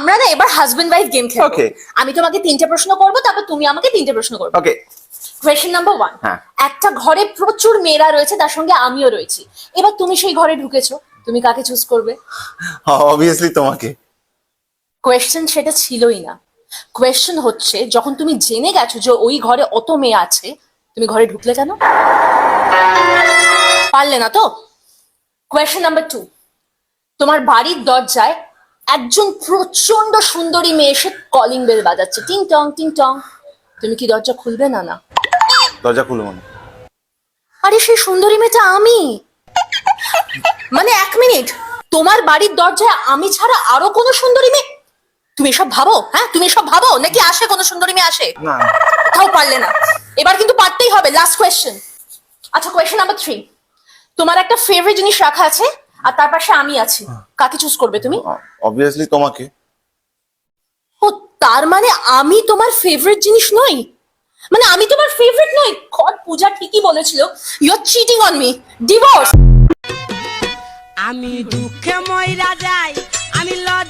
আমরা না এবার হাজবেন্ড ওয়াইফ গেম খেলবো। Okay. আমি তোমাকে 3টে প্রশ্ন করব, তারপর তুমি আমাকে 3টে প্রশ্ন করবে। ওকে। Question number 1। হ্যাঁ। একটা ঘরে প্রচুর মেয়েরা রয়েছে, তার সঙ্গে আমিও রয়েছি। এবার তুমি সেই ঘরে ঢুকেছো, তুমি কাকে চুজ করবে? অবভিয়াসলি তোমাকে। কোয়েশ্চেন সেটা ছিলই না। কোয়েশ্চেন হচ্ছে, যখন তুমি জেনে গেছো যে ওই ঘরে অত মেয়ে আছে, তুমি ঘরে ঢুকলে কেন? পারলে না তো? Question number 2। তোমার বাড়ির দরজায় একজন প্রচন্ড সুন্দরী মেয়ে এসে কলিং বেল বাজাচ্ছে, টিং টং টিং টং। তুমি কি দরজা খুলবে না? না। দরজা খুলবো না। আরে সেই সুন্দরী মেয়েটা আমি। মানে 1 মিনিট, তোমার বাড়ির দরজায় আমি ছাড়া আরো কোনো সুন্দরী মেয়ে? তুমি এসব ভাবো? হ্যাঁ, তুমি এসব ভাবো নাকি আসে কোনো সুন্দরী মেয়ে আসে? না। তাও পারলে না। এবার কিন্তু পারতেই হবে। Last question. আচ্ছা, কোয়েশ্চেন নাম্বার 3। তোমার একটা ফেভারিট জিনিস রাখা আছে, আর তার পাশে আমি আছি। কাকে চুজ করবে তুমি? অবভিয়াসলি তোমাকে। ও, তার মানে আমি তোমার ফেভারিট জিনিস নই? মানে আমি তোমার ফেভারিট নই? গড, পূজা ঠিকই বলেছিল, you are cheating on me. Divorce. আমি দুঃখে মইরা যাই, আমি লজ্জা